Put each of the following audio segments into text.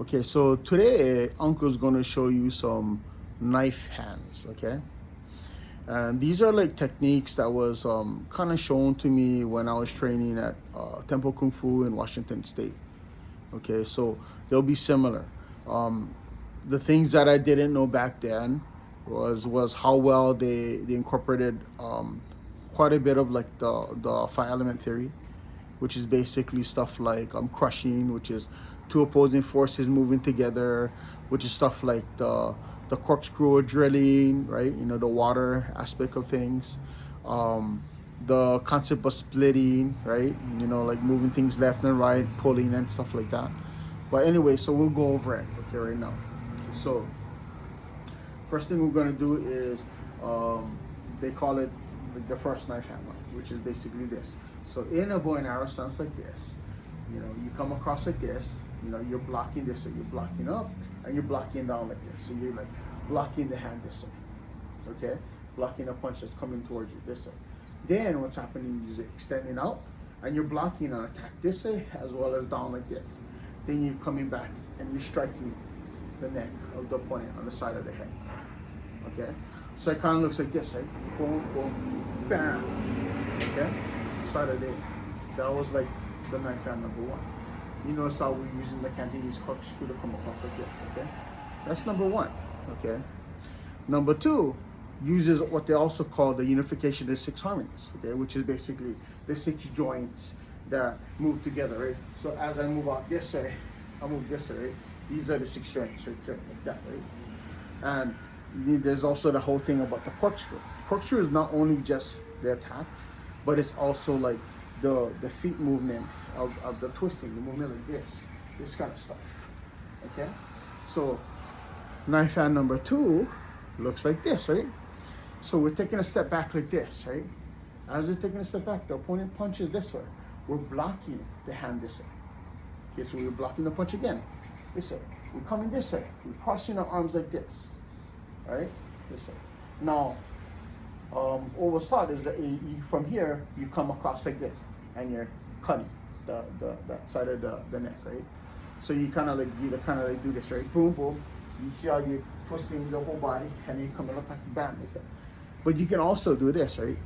Okay, so today Uncle's gonna show you some knife hands, okay? And these are like techniques that was kind of shown to me when I was training at Temple Kung Fu in Washington State. Okay, so they'll be similar. Um, the things that I didn't know back then was how well they incorporated quite a bit of like the five element theory, which is basically stuff like crushing, which is two opposing forces moving together, which is stuff like the corkscrew drilling, right? You know, the water aspect of things. The concept of splitting, right? You know, like moving things left and right, pulling and stuff like that. But anyway, so we'll go over it, okay, right now. Okay, so first thing we're gonna do is they call it the first knife hammer, which is basically this. So in a bow and arrow stance like this, you know, you come across like this, you know, you're blocking this, so you're blocking up and you're blocking down like this. So you're like blocking the hand this way, okay? Blocking a punch that's coming towards you this way. Then what's happening is extending out and you're blocking an attack this way as well as down like this. Then you're coming back and you're striking the neck of the opponent on the side of the head, okay? So it kind of looks like this, right? Boom, boom, bam, okay? Side of the head. That was like the knife hand number one. You notice how we're using the Cantonese corkscrew to come across like this, okay? That's number one, okay? Number two uses what they also call the unification of six harmonies, okay? Which is basically the six joints that move together, right? So as I move out this way, I move this way, right? These are the six joints right there, like that, right? And there's also the whole thing about the corkscrew. Corkscrew is not only just the attack, but it's also like the feet movement of the twisting, the movement like this kind of stuff, okay? So knife hand number two looks like this, right? So we're taking a step back like this, right? As we're taking a step back, the opponent punches this way. We're blocking the hand this way. Okay, so we're blocking the punch again, this way. We're coming this way. We're crossing our arms like this, all right? This way. Now, what was taught is that from here, you come across like this, and you're cutting that side of the neck, right? So you kind of like do this, right? Boom, boom. You see how you're twisting the whole body, and then you come across the bam like that. But you can also do this, right?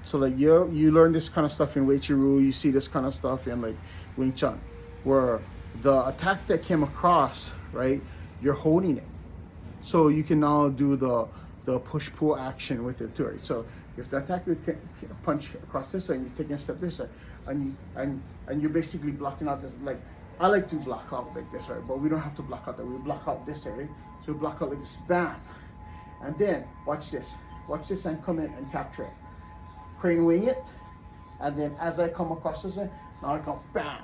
So like you learn this kind of stuff in Wei Chiru, you see this kind of stuff in like Wing Chun, where the attack that came across, right? You're holding it, so you can now do the push-pull action with it too, right? So if the attacker can punch across this way and you're taking a step this way, and you're basically blocking out this, like, I like to block out like this, right? But we don't have to block out that. We block out this way, right? So we block out like this, bam. And then, watch this. Watch this and come in and capture it. Crane wing it. And then as I come across this way, now I come, bam.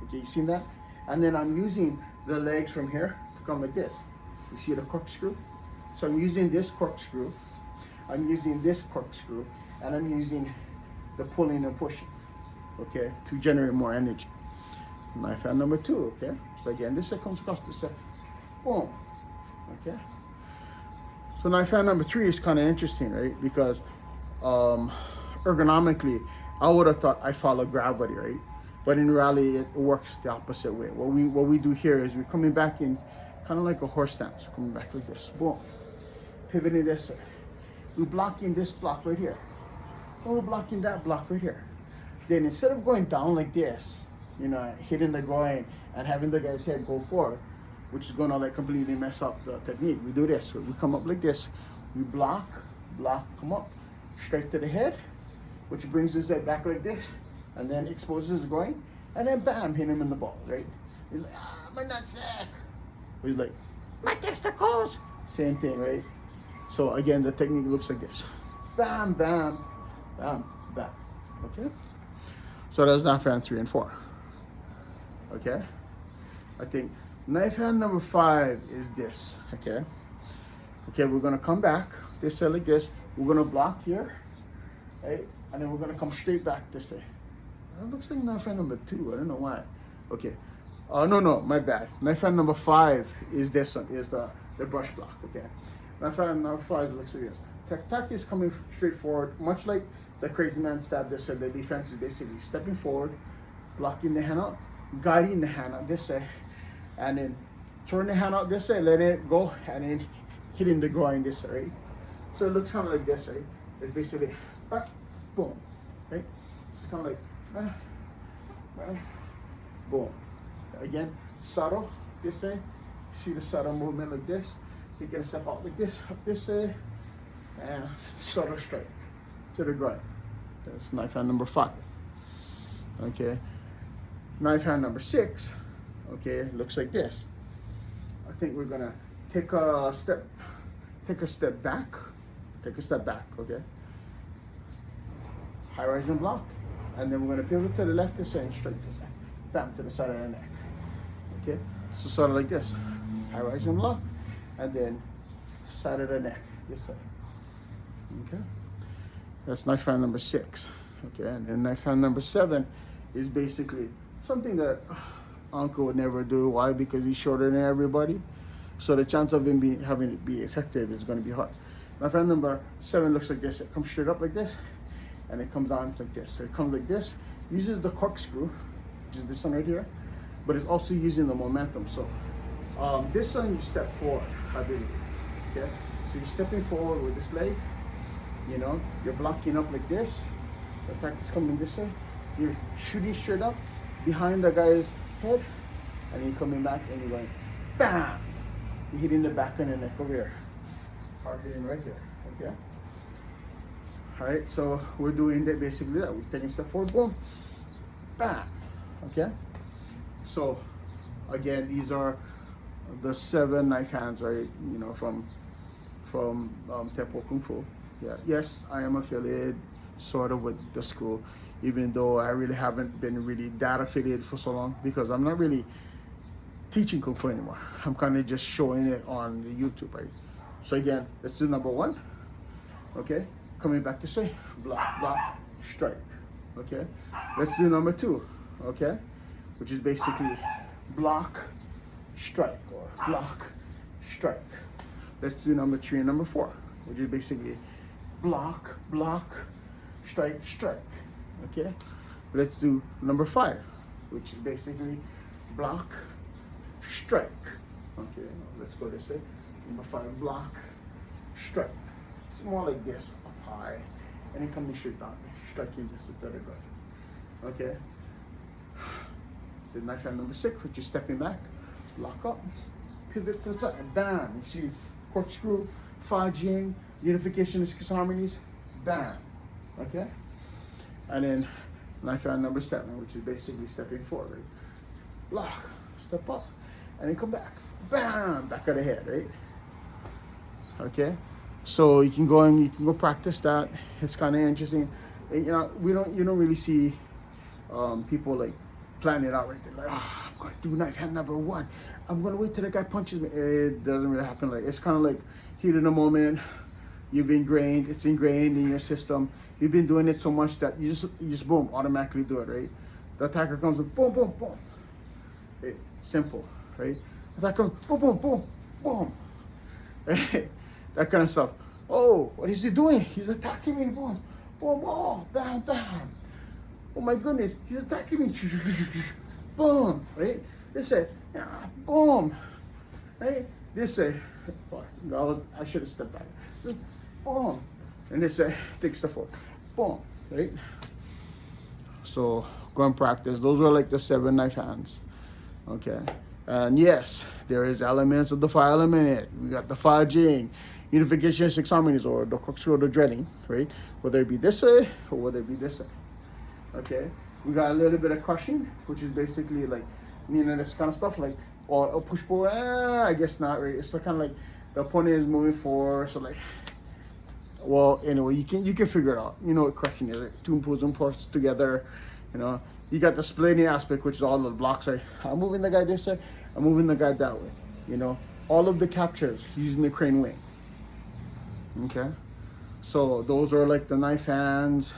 Okay, you seen that? And then I'm using the legs from here to come like this. You see the corkscrew? So I'm using this corkscrew, I'm using this corkscrew, and I'm using the pulling and pushing, okay, to generate more energy. Knife hand number two, okay? So again, this side comes across this side, boom, okay? So knife hand number three is kind of interesting, right? Because ergonomically, I would have thought I follow gravity, right? But in reality, it works the opposite way. What we do here is we're coming back in kind of like a horse stance, coming back like this, boom. Pivoting this way. We're blocking this block right here. And we're blocking that block right here. Then instead of going down like this, you know, hitting the groin and having the guy's head go forward, which is gonna like completely mess up the technique, we do this. We come up like this. We block, come up, straight to the head, which brings his head back like this, and then exposes the groin, and then bam, hit him in the balls, right? He's like, ah, my nutsack. He's like, my testicles. Same thing, right? So again, the technique looks like this. Bam, bam, bam, bam. Okay? So that's knife hand 3 and 4. Okay? I think knife hand number 5 is this. Okay? Okay, we're gonna come back this way like this. We're gonna block here, right? And then we're gonna come straight back this way. That looks like knife hand number 2. I don't know why. Okay. No, my bad. Knife hand number 5 is this one, is the brush block, okay? Knife hand number 5 looks like this. Tac is coming straight forward, much like the crazy man stab this way. The defense is basically stepping forward, blocking the hand out, guiding the hand out this way, and then turn the hand out this way, let it go, and then hitting the groin this way, right? So it looks kind of like this, right? It's basically, boom, right? It's kind of like, boom. Again, subtle this way. See the subtle movement like this. Taking a step out like this, up this way, and subtle strike to the groin. That's knife hand number 5. Okay. Knife hand number 6. Okay, looks like this. I think we're gonna take a step back. Take a step back, okay? High rising block. And then we're gonna pivot to the left this way and straight this way. Bam, to the side of the neck. Okay? So sort of like this. High rising block. And then side of the neck, this way. Okay? That's knife hand number 6. Okay, and then knife hand number 7 is basically something that Uncle would never do. Why? Because he's shorter than everybody. So the chance of him having it be effective is going to be hard. Knife hand number 7 looks like this. It comes straight up like this, and it comes down like this. So it comes like this, uses the corkscrew, which is this one right here, but it's also using the momentum. So this one you step forward, I believe. Okay, so you're stepping forward with this leg. You know, you're blocking up like this. The attack is coming this way. You're shooting straight up behind the guy's head, and you're coming back and you're going, bam! You're hitting the back of the neck over here. Hard hitting right here. Okay. All right. So we're doing that basically. That we're taking a step forward, boom, bam. Okay. So again, these are the 7 knife hands, right? You know, from Tempo Kung Fu. Yeah. Yes, I am affiliated sort of with the school, even though I really haven't been really that affiliated for so long, because I'm not really teaching Kung Fu anymore. I'm kind of just showing it on the YouTube, right? So again, let's do number 1. Okay, coming back this way, block, block, strike. Okay, let's do number 2. Okay, which is basically block, strike, or block, strike. Let's do number 3 and number 4, which is basically block, block, strike, strike. Okay, let's do number 5, which is basically block, strike. Okay, let's go this way. Number 5, block, strike. It's more like this, up high, and then coming straight down, striking this to the ground. Okay. The knife hand number 6, which is stepping back, lock up, pivot to the side, bam. You see corkscrew, fa jing, unification of 6 harmonies, bam. Okay. And then knife hand number 7, which is basically stepping forward, block, step up, and then come back, bam, back of the head, right? Okay, so you can go practice that. It's kind of interesting. You know, you don't really see people like plan it out right there. Like, I'm gonna do knife hand number 1. I'm gonna wait till the guy punches me. It doesn't really happen. Like, it's kind of like heat in the moment. It's ingrained in your system. You've been doing it so much that you just boom, automatically do it, right? The attacker comes and boom, boom, boom. Right? Simple, right? Attacker comes, boom, boom, boom, boom. Right? That kind of stuff. Oh, what is he doing? He's attacking me, boom, boom, oh, bam, bam. Oh my goodness, he's attacking me. Boom, right? This way, boom, right? This way, I should have stepped back. Boom, and this way, take step forward. Boom, right? So go and practice. Those are like the 7 knife hands. Okay, and yes, there is elements of the 5 element in it. We got the fa jing, unification of 6 harmonies, or the corkscrew, or the dreading, right? Whether it be this way or whether it be this way. Okay, we got a little bit of crushing, which is basically like, you know, this kind of stuff, like, or push forward. I guess not, right? It's kind of like the opponent is moving forward, so like, well, anyway, you can figure it out. You know what crushing is, like 2 pulls together. You know, you got the splitting aspect, which is all the blocks, right? I'm moving the guy this way, I'm moving the guy that way. You know, all of the captures using the crane wing. Okay, so those are like the knife hands,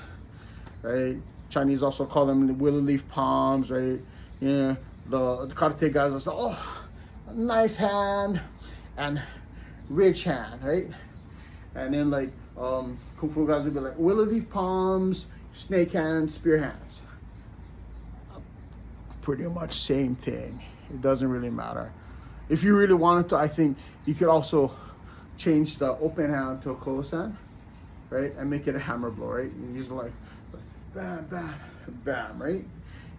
right? Chinese also call them the willow leaf palms, right? Yeah, the karate guys will say, oh, knife hand and ridge hand, right? And then like Kung Fu guys will be like willow leaf palms, snake hands, spear hands. Pretty much same thing. It doesn't really matter. If you really wanted to, I think you could also change the open hand to a closed hand, right? And make it a hammer blow, right? You use like bam, bam, bam, right?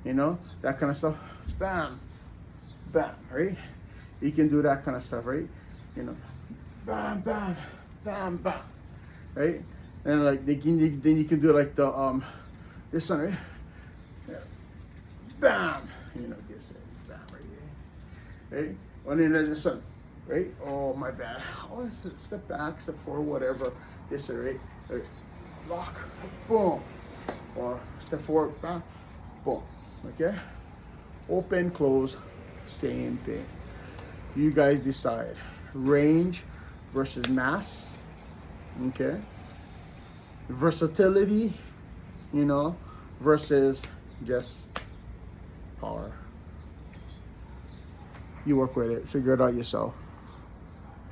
You know, that kind of stuff. Bam, bam, right? You can do that kind of stuff, right? You know, bam, bam, bam, bam, right? And like then you can do like the this one, right? Yeah. Bam, you know, this bam right here, right? And then there's this one, right? Oh my bad. Oh, it's step back, step forward, whatever. This right? Right? Lock, boom, or step forward, bam, boom. Okay? Open, close, same thing. You guys decide. Range versus mass. Okay? Versatility, you know, versus just power. You work with it. Figure it out yourself.